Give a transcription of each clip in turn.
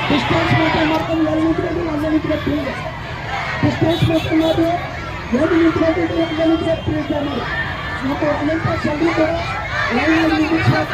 Distance maintain ಮಾಡ್ಕೊಂಡು ಎಲ್ಲಿ ನಿಂತ್ಕೊಂಡು ಅಲ್ಲೇ ನಿಂತ್ಕೊಂಡು ಡಿಸ್ಟೆನ್ಸ್ ಮೇಂಟೈನ್ ಮಾಡಿ ಎಲ್ಲಿ ನಿಂತ್ಕೊಂಡಿದ್ದು ಅಲ್ಲೇ ನಿಂತ್ಕೊಂಡು ಪ್ರೀತಿ ಮಾಡಿ ಮತ್ತು ಅನಂತ ಸಂಗೀತ ಎಲ್ಲ ನಿಂತ್ಕೊಂಡು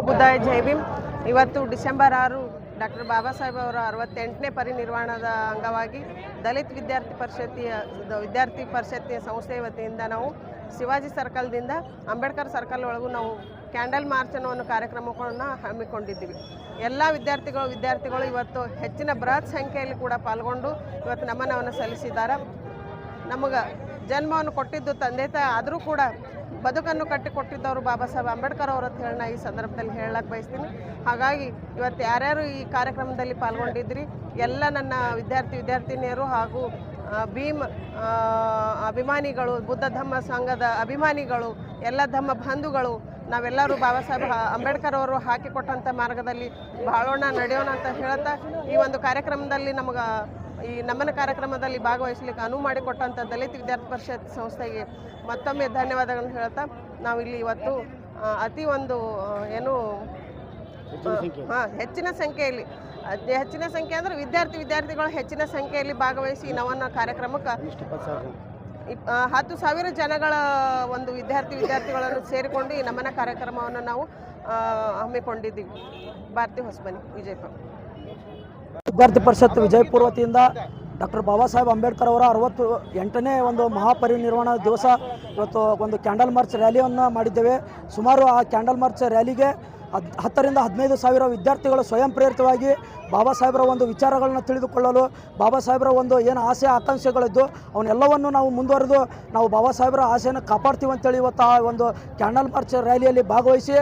ಬುದ್ಧಾಯ ಜೈ ಭೀಮ್. ಇವತ್ತು ಡಿಸೆಂಬರ್ 6 ಡಾಕ್ಟರ್ ಬಾಬಾ ಸಾಹೇಬ್ ಅವರ 68ನೇ ಪರಿನಿರ್ವಾಣದ ಅಂಗವಾಗಿ ದಲಿತ ವಿದ್ಯಾರ್ಥಿ ಪರಿಷತ್ತಿನ ಸಂಸ್ಥೆ ವತಿಯಿಂದ ನಾವು ಶಿವಾಜಿ ಸರ್ಕಲ್ದಿಂದ ಅಂಬೇಡ್ಕರ್ ಸರ್ಕಲ್ ಒಳಗೂ ನಾವು ಕ್ಯಾಂಡಲ್ ಮಾರ್ಚ್ ಅನ್ನೋ ಒಂದು ಕಾರ್ಯಕ್ರಮವನ್ನು ಹಮ್ಮಿಕೊಂಡಿದ್ದೀವಿ. ಎಲ್ಲ ವಿದ್ಯಾರ್ಥಿಗಳು ಇವತ್ತು ಹೆಚ್ಚಿನ ಬೃಹತ್ ಸಂಖ್ಯೆಯಲ್ಲಿ ಕೂಡ ಪಾಲ್ಗೊಂಡು ಇವತ್ತು ನಮನವನ್ನು ಸಲ್ಲಿಸಿದ್ದಾರೆ. ನಮಗೆ ಜನ್ಮವನ್ನು ಕೊಟ್ಟಿದ್ದು ತಂದೆ ತಾಯಿ ಆದರೂ ಕೂಡ ಬದುಕನ್ನು ಕಟ್ಟಿಕೊಟ್ಟಿದ್ದವರು ಬಾಬಾ ಸಾಹೇಬ್ ಅಂಬೇಡ್ಕರ್ ಅವರು ಅಂತ ಹೇಳಿ ಈ ಸಂದರ್ಭದಲ್ಲಿ ಹೇಳಕ್ಕೆ ಬಯಸ್ತೀನಿ. ಹಾಗಾಗಿ ಇವತ್ತು ಯಾರ್ಯಾರು ಈ ಕಾರ್ಯಕ್ರಮದಲ್ಲಿ ಪಾಲ್ಗೊಂಡಿದ್ರಿ ಎಲ್ಲ ನನ್ನ ವಿದ್ಯಾರ್ಥಿನಿಯರು ಹಾಗೂ ಭೀಮ್ ಅಭಿಮಾನಿಗಳು, ಬುದ್ಧ ಧಮ್ಮ ಸಂಘದ ಅಭಿಮಾನಿಗಳು, ಎಲ್ಲ ಧಮ್ಮ ಬಂಧುಗಳು, ನಾವೆಲ್ಲರೂ ಬಾಬಾ ಸಾಹೇಬ್ ಅಂಬೇಡ್ಕರ್ ಅವರು ಹಾಕಿಕೊಟ್ಟಂಥ ಮಾರ್ಗದಲ್ಲಿ ಬಾಳೋಣ, ನಡೆಯೋಣ ಅಂತ ಹೇಳ್ತಾ ಈ ಒಂದು ಕಾರ್ಯಕ್ರಮದಲ್ಲಿ ಈ ನಮನ ಕಾರ್ಯಕ್ರಮದಲ್ಲಿ ಭಾಗವಹಿಸಲಿಕ್ಕೆ ಅನುವು ಮಾಡಿಕೊಟ್ಟಂಥ ದಲಿತ ವಿದ್ಯಾರ್ಥಿ ಪರಿಷತ್ ಸಂಸ್ಥೆಗೆ ಮತ್ತೊಮ್ಮೆ ಧನ್ಯವಾದಗಳನ್ನು ಹೇಳ್ತಾ ನಾವಿಲ್ಲಿ ಇವತ್ತು ಅತಿ ಒಂದು ಹೆಚ್ಚಿನ ಸಂಖ್ಯೆಯಲ್ಲಿ ಅಂದರೆ ವಿದ್ಯಾರ್ಥಿಗಳು ಹೆಚ್ಚಿನ ಸಂಖ್ಯೆಯಲ್ಲಿ ಭಾಗವಹಿಸಿ ನವನ ಕಾರ್ಯಕ್ರಮಕ್ಕೆ 10,000 ಜನಗಳ ಒಂದು ವಿದ್ಯಾರ್ಥಿಗಳನ್ನು ಸೇರಿಕೊಂಡು ಈ ನಮನ ಕಾರ್ಯಕ್ರಮವನ್ನು ನಾವು ಹಮ್ಮಿಕೊಂಡಿದ್ದೀವಿ. ಭಾರತಿ ಹೊಸಮನಿ, ವಿಜಯಪುರ. ವಿದ್ಯಾರ್ಥಿ ಪರಿಷತ್ ವಿಜಯಪುರ ವತಿಯಿಂದ ಡಾಕ್ಟರ್ ಬಾಬಾ ಸಾಹೇಬ್ ಅಂಬೇಡ್ಕರ್ ಅವರ 68ನೇ ಒಂದು ಮಹಾಪರಿನಿರ್ವಾಣ ದಿವಸ ಇವತ್ತು ಒಂದು ಕ್ಯಾಂಡಲ್ ಮಾರ್ಚ್ ರ್ಯಾಲಿಯನ್ನು ಮಾಡಿದ್ದೇವೆ. ಸುಮಾರು ಆ ಕ್ಯಾಂಡಲ್ ಮಾರ್ಚ್ ರ್ಯಾಲಿಗೆ 10,000 ರಿಂದ 15,000 ವಿದ್ಯಾರ್ಥಿಗಳು ಸ್ವಯಂ ಪ್ರೇರಿತವಾಗಿ ಬಾಬಾ ಸಾಹೇಬರ ಒಂದು ವಿಚಾರಗಳನ್ನು ತಿಳಿದುಕೊಳ್ಳಲು, ಬಾಬಾ ಸಾಹೇಬರ ಒಂದು ಏನು ಆಸೆ ಆಕಾಂಕ್ಷೆಗಳಿದ್ದು ಅವನ್ನೆಲ್ಲವನ್ನು ನಾವು ಮುಂದುವರೆದು ನಾವು ಬಾಬಾ ಸಾಹೇಬರ ಆಸೆಯನ್ನು ಕಾಪಾಡ್ತೀವಿ ಅಂತೇಳಿ ಇವತ್ತು ಆ ಒಂದು ಕ್ಯಾಂಡಲ್ ಮಾರ್ಚ್ ರ್ಯಾಲಿಯಲ್ಲಿ ಭಾಗವಹಿಸಿ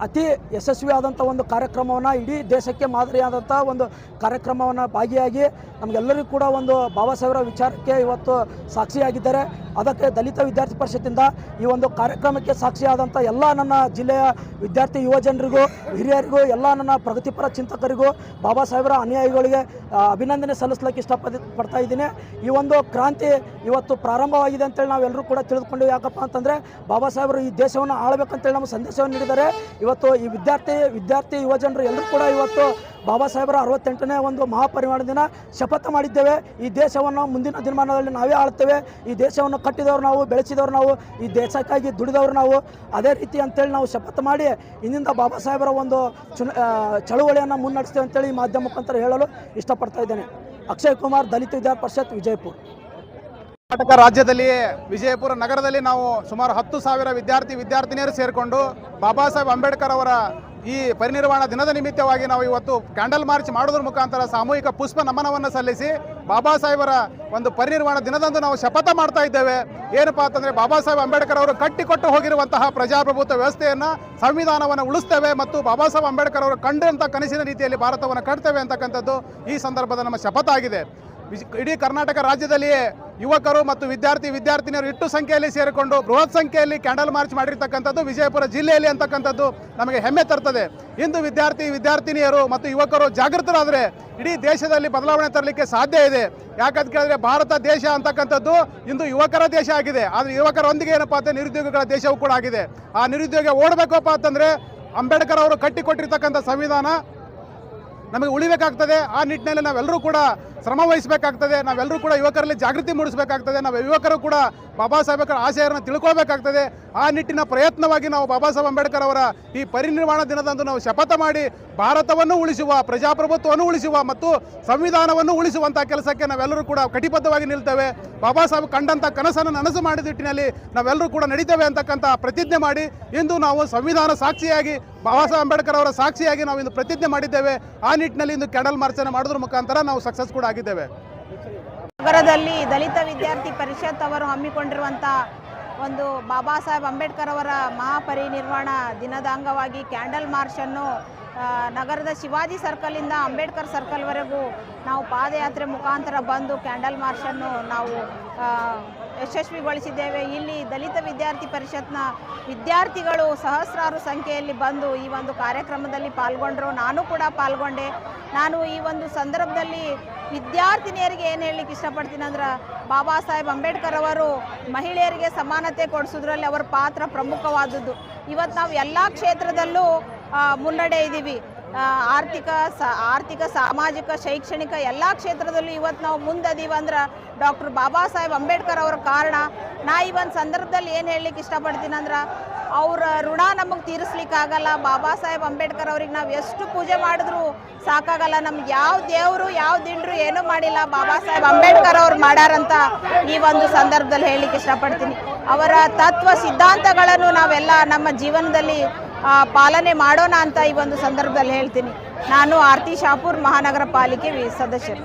ಅತಿ ಯಶಸ್ವಿಯಾದಂಥ ಒಂದು ಕಾರ್ಯಕ್ರಮವನ್ನು, ಇಡೀ ದೇಶಕ್ಕೆ ಮಾದರಿಯಾದಂಥ ಒಂದು ಕಾರ್ಯಕ್ರಮವನ್ನು ಭಾಗಿಯಾಗಿ ನಮಗೆಲ್ಲರಿಗೂ ಕೂಡ ಒಂದು ಬಾಬಾ ಸಾಹೇಬರ ವಿಚಾರಕ್ಕೆ ಇವತ್ತು ಸಾಕ್ಷಿಯಾಗಿದ್ದಾರೆ. ಅದಕ್ಕೆ ದಲಿತ ವಿದ್ಯಾರ್ಥಿ ಪರಿಷತ್ತಿಂದ ಈ ಒಂದು ಕಾರ್ಯಕ್ರಮಕ್ಕೆ ಸಾಕ್ಷಿಯಾದಂಥ ಎಲ್ಲ ನನ್ನ ಜಿಲ್ಲೆಯ ವಿದ್ಯಾರ್ಥಿ ಯುವಜನರಿಗೂ, ಹಿರಿಯರಿಗೂ, ಎಲ್ಲ ನನ್ನ ಪ್ರಗತಿಪರ ಚಿಂತಕರಿಗೂ, ಬಾಬಾ ಸಾಹೇಬರ ಅನುಯಾಯಿಗಳಿಗೆ ಅಭಿನಂದನೆ ಸಲ್ಲಿಸಲಿಕ್ಕೆ ಇಷ್ಟಪಡ್ತಾ ಇದ್ದೀನಿ. ಈ ಒಂದು ಕ್ರಾಂತಿ ಇವತ್ತು ಪ್ರಾರಂಭವಾಗಿದೆ ಅಂತೇಳಿ ನಾವೆಲ್ಲರೂ ಕೂಡ ತಿಳಿದುಕೊಂಡಿವಿ. ಯಾಕಪ್ಪ ಅಂತಂದರೆ ಬಾಬಾ ಸಾಹೇಬರು ಈ ದೇಶವನ್ನು ಆಳಬೇಕಂತೇಳಿ ನಮಗೆ ಸಂದೇಶವನ್ನು ನೀಡಿದ್ದಾರೆ. ಇವತ್ತು ಈ ವಿದ್ಯಾರ್ಥಿ ಯುವಜನರು ಎಲ್ಲರೂ ಕೂಡ ಇವತ್ತು ಬಾಬಾ ಸಾಹೇಬರ 68ನೇ ಒಂದು ಮಹಾಪರಿನಿರ್ವಾಣ ದಿನ ಶಪಥ ಮಾಡಿದ್ದೇವೆ. ಈ ದೇಶವನ್ನು ಮುಂದಿನ ದಿನಮಾನದಲ್ಲಿ ನಾವೇ ಆಳ್ತೇವೆ, ಈ ದೇಶವನ್ನು ಕಟ್ಟಿದವರು ನಾವು, ಬೆಳೆಸಿದವರು ನಾವು, ಈ ದೇಶಕ್ಕಾಗಿ ದುಡಿದವರು ನಾವು, ಅದೇ ರೀತಿ ಅಂತೇಳಿ ನಾವು ಶಪಥ ಮಾಡಿ ಇಂದಿಂದ ಬಾಬಾ ಸಾಹೇಬರ ಒಂದು ಚಳುವಳಿಯನ್ನು ಮುನ್ನಡೆಸ್ತೇವೆ ಅಂತೇಳಿ ಈ ಮಾಧ್ಯಮ ಮುಖಾಂತರ ಹೇಳಲು ಇಷ್ಟಪಡ್ತಾ ಇದ್ದೇನೆ. ಅಕ್ಷಯ್ ಕುಮಾರ್, ದಲಿತ ವಿದ್ಯಾರ್ಥಿ ಪರಿಷತ್, ವಿಜಯಪುರ. ಕರ್ನಾಟಕ ರಾಜ್ಯದಲ್ಲಿ ವಿಜಯಪುರ ನಗರದಲ್ಲಿ ನಾವು ಸುಮಾರು 10,000 ವಿದ್ಯಾರ್ಥಿನಿಯರು ಸೇರಿಕೊಂಡು ಬಾಬಾ ಸಾಹೇಬ್ ಅಂಬೇಡ್ಕರ್ ಅವರ ಈ ಪರಿನಿರ್ವಾಣ ದಿನದ ನಿಮಿತ್ತವಾಗಿ ನಾವು ಇವತ್ತು ಕ್ಯಾಂಡಲ್ ಮಾರ್ಚ್ ಮಾಡೋದ್ರ ಮುಖಾಂತರ ಸಾಮೂಹಿಕ ಪುಷ್ಪ ನಮನವನ್ನು ಸಲ್ಲಿಸಿ ಬಾಬಾ ಸಾಹೇಬರ ಒಂದು ಪರಿನಿರ್ವಾಣ ದಿನದಂದು ನಾವು ಶಪಥ ಮಾಡ್ತಾ ಇದ್ದೇವೆ. ಏನಪ್ಪಾ ಅಂತಂದರೆ ಬಾಬಾ ಸಾಹೇಬ್ ಅಂಬೇಡ್ಕರ್ ಅವರು ಕಟ್ಟಿಕೊಟ್ಟು ಹೋಗಿರುವಂತಹ ಪ್ರಜಾಪ್ರಭುತ್ವ ವ್ಯವಸ್ಥೆಯನ್ನು, ಸಂವಿಧಾನವನ್ನು ಉಳಿಸ್ತೇವೆ ಮತ್ತು ಬಾಬಾ ಸಾಹೇಬ್ ಅಂಬೇಡ್ಕರ್ ಅವರು ಕಂಡಂಥ ಕನಸಿನ ರೀತಿಯಲ್ಲಿ ಭಾರತವನ್ನು ಕಟ್ತೇವೆ ಅಂತಕ್ಕಂಥದ್ದು ಈ ಸಂದರ್ಭದ ನಮ್ಮ ಶಪಥ ಆಗಿದೆ. ಇಡೀ ಕರ್ನಾಟಕ ರಾಜ್ಯದಲ್ಲಿಯೇ ಯುವಕರು ಮತ್ತು ವಿದ್ಯಾರ್ಥಿನಿಯರು ಇಟ್ಟು ಸಂಖ್ಯೆಯಲ್ಲಿ ಸೇರಿಕೊಂಡು ಬೃಹತ್ ಸಂಖ್ಯೆಯಲ್ಲಿ ಕ್ಯಾಂಡಲ್ ಮಾರ್ಚ್ ಮಾಡಿರ್ತಕ್ಕಂಥದ್ದು ವಿಜಯಪುರ ಜಿಲ್ಲೆಯಲ್ಲಿ ಅಂತಕ್ಕಂಥದ್ದು ನಮಗೆ ಹೆಮ್ಮೆ ತರ್ತದೆ. ಇಂದು ವಿದ್ಯಾರ್ಥಿನಿಯರು ಮತ್ತು ಯುವಕರು ಜಾಗೃತರಾದರೆ ಇಡೀ ದೇಶದಲ್ಲಿ ಬದಲಾವಣೆ ತರಲಿಕ್ಕೆ ಸಾಧ್ಯ ಇದೆ. ಯಾಕಂತ ಕೇಳಿದ್ರೆ ಭಾರತ ದೇಶ ಅಂತಕ್ಕಂಥದ್ದು ಇಂದು ಯುವಕರ ದೇಶ ಆಗಿದೆ. ಆದರೆ ಯುವಕರೊಂದಿಗೆ ಏನಪ್ಪಾ ಅಂತ ನಿರುದ್ಯೋಗಿಗಳ ದೇಶವೂ ಕೂಡ ಆಗಿದೆ. ಆ ನಿರುದ್ಯೋಗ ಓಡಬೇಕಪ್ಪ ಅಂತಂದರೆ ಅಂಬೇಡ್ಕರ್ ಅವರು ಕಟ್ಟಿಕೊಟ್ಟಿರ್ತಕ್ಕಂಥ ಸಂವಿಧಾನ ನಮಗೆ ಉಳಿಬೇಕಾಗ್ತದೆ. ಆ ನಿಟ್ಟಿನಲ್ಲಿ ನಾವೆಲ್ಲರೂ ಕೂಡ ಶ್ರಮ ವಹಿಸಬೇಕಾಗ್ತದೆ. ನಾವೆಲ್ಲರೂ ಕೂಡ ಯುವಕರಲ್ಲಿ ಜಾಗೃತಿ ಮೂಡಿಸಬೇಕಾಗ್ತದೆ. ನಾವು ಯುವಕರು ಕೂಡ ಬಾಬಾ ಸಾಹೇಬರ ಆಶಯವನ್ನು ತಿಳ್ಕೊಳ್ಬೇಕಾಗ್ತದೆ. ಆ ನಿಟ್ಟಿನ ಪ್ರಯತ್ನವಾಗಿ ನಾವು ಬಾಬಾ ಸಾಹೇಬ್ ಅಂಬೇಡ್ಕರ್ ಅವರ ಈ ಪರಿನಿರ್ವಾಣ ದಿನದಂದು ನಾವು ಶಪಥ ಮಾಡಿ ಭಾರತವನ್ನು ಉಳಿಸುವ, ಪ್ರಜಾಪ್ರಭುತ್ವವನ್ನು ಉಳಿಸುವ ಮತ್ತು ಸಂವಿಧಾನವನ್ನು ಉಳಿಸುವಂಥ ಕೆಲಸಕ್ಕೆ ನಾವೆಲ್ಲರೂ ಕೂಡ ಕಟಿಬದ್ಧವಾಗಿ ನಿಲ್ತೇವೆ. ಬಾಬಾ ಸಾಹೇಬ್ ಕಂಡಂಥ ಕನಸನ್ನು ನನಸು ಮಾಡಿದ ನಿಟ್ಟಿನಲ್ಲಿ ನಾವೆಲ್ಲರೂ ಕೂಡ ನಡೀತೇವೆ ಅಂತಕ್ಕಂಥ ಪ್ರತಿಜ್ಞೆ ಮಾಡಿ ಇಂದು ನಾವು ಸಂವಿಧಾನ ಸಾಕ್ಷಿಯಾಗಿ, ಬಾಬಾ ಸಾಹೇಬ್ ಅಂಬೇಡ್ಕರ್ ಅವರ ಸಾಕ್ಷಿಯಾಗಿ ನಾವು ಇಂದು ಪ್ರತಿಜ್ಞೆ ಮಾಡಿದ್ದೇವೆ. ಆ ನಿಟ್ಟಿನಲ್ಲಿ ಇಂದು ಕ್ಯಾಂಡಲ್ ಮಾರ್ಚನ್ನು ಮಾಡೋದ್ರ ಮುಖಾಂತರ ನಾವು ಸಕ್ಸಸ್ ಕೂಡ ಆಗಿದ್ದೇವೆ. ನಗರದಲ್ಲಿ ದಲಿತ ವಿದ್ಯಾರ್ಥಿ ಪರಿಷತ್ ಅವರು ಹಮ್ಮಿಕೊಂಡಿರುವಂಥ ಒಂದು ಬಾಬಾ ಸಾಹೇಬ್ ಅಂಬೇಡ್ಕರ್ ಅವರ ಮಹಾಪರಿನಿರ್ವಾಣ ದಿನದ ಅಂಗವಾಗಿ ಕ್ಯಾಂಡಲ್ ಮಾರ್ಚನ್ನು ನಗರದ ಶಿವಾಜಿ ಸರ್ಕಲಿಂದ ಅಂಬೇಡ್ಕರ್ ಸರ್ಕಲ್ವರೆಗೂ ನಾವು ಪಾದಯಾತ್ರೆ ಮುಖಾಂತರ ಬಂದು ಕ್ಯಾಂಡಲ್ ಮಾರ್ಚನ್ನು ನಾವು ಯಶಸ್ವಿಗೊಳಿಸಿದ್ದೇವೆ. ಇಲ್ಲಿ ದಲಿತ ವಿದ್ಯಾರ್ಥಿ ಪರಿಷತ್ನ ವಿದ್ಯಾರ್ಥಿಗಳು ಸಹಸ್ರಾರು ಸಂಖ್ಯೆಯಲ್ಲಿ ಬಂದು ಈ ಒಂದು ಕಾರ್ಯಕ್ರಮದಲ್ಲಿ ಪಾಲ್ಗೊಂಡರು. ನಾನು ಕೂಡ ಪಾಲ್ಗೊಂಡೆ. ನಾನು ಈ ಒಂದು ಸಂದರ್ಭದಲ್ಲಿ ವಿದ್ಯಾರ್ಥಿನಿಯರಿಗೆ ಏನು ಹೇಳಲಿಕ್ಕೆ ಇಷ್ಟಪಡ್ತೀನಿ ಅಂದ್ರೆ, ಬಾಬಾ ಸಾಹೇಬ್ ಅಂಬೇಡ್ಕರ್ ಅವರು ಮಹಿಳೆಯರಿಗೆ ಸಮಾನತೆ ಕೊಡಿಸೋದ್ರಲ್ಲಿ ಅವರ ಪಾತ್ರ ಪ್ರಮುಖವಾದದ್ದು. ಇವತ್ತು ನಾವು ಎಲ್ಲ ಕ್ಷೇತ್ರದಲ್ಲೂ ಮುನ್ನಡೆ ಇದ್ದೀವಿ. ಆರ್ಥಿಕ, ಸಾಮಾಜಿಕ, ಶೈಕ್ಷಣಿಕ ಎಲ್ಲ ಕ್ಷೇತ್ರದಲ್ಲೂ ಇವತ್ತು ನಾವು ಮುಂದದೀವಿ ಅಂದ್ರೆ ಡಾಕ್ಟರ್ ಬಾಬಾ ಸಾಹೇಬ್ ಅಂಬೇಡ್ಕರ್ ಅವರ ಕಾರಣ. ನಾ ಈ ಒಂದು ಸಂದರ್ಭದಲ್ಲಿ ಏನು ಹೇಳಲಿಕ್ಕೆ ಇಷ್ಟಪಡ್ತೀನಿ ಅಂದ್ರೆ, ಅವರ ಋಣ ನಮಗೆ ತೀರಿಸ್ಲಿಕ್ಕಾಗಲ್ಲ. ಬಾಬಾ ಸಾಹೇಬ್ ಅಂಬೇಡ್ಕರ್ ಅವ್ರಿಗೆ ನಾವು ಎಷ್ಟು ಪೂಜೆ ಮಾಡಿದ್ರೂ ಸಾಕಾಗಲ್ಲ. ನಮ್ಗೆ ಯಾವ ದೇವರು, ಯಾವ ದಿಂಡ್ರು ಏನೂ ಮಾಡಿಲ್ಲ, ಬಾಬಾ ಸಾಹೇಬ್ ಅಂಬೇಡ್ಕರ್ ಅವ್ರು ಮಾಡ್ಯಾರಂತ ಈ ಒಂದು ಸಂದರ್ಭದಲ್ಲಿ ಹೇಳಲಿಕ್ಕೆ ಇಷ್ಟಪಡ್ತೀನಿ. ಅವರ ತತ್ವ ಸಿದ್ಧಾಂತಗಳನ್ನು ನಾವೆಲ್ಲ ನಮ್ಮ ಜೀವನದಲ್ಲಿ ಪಾಲನೆ ಮಾಡೋಣ ಅಂತ ಈ ಒಂದು ಸಂದರ್ಭದಲ್ಲಿ ಹೇಳ್ತೀನಿ. ನಾನು ಆರ್ತಿ ಶಾಪೂರ್ ಮಹಾನಗರ ಪಾಲಿಕೆ ಸದಸ್ಯರು.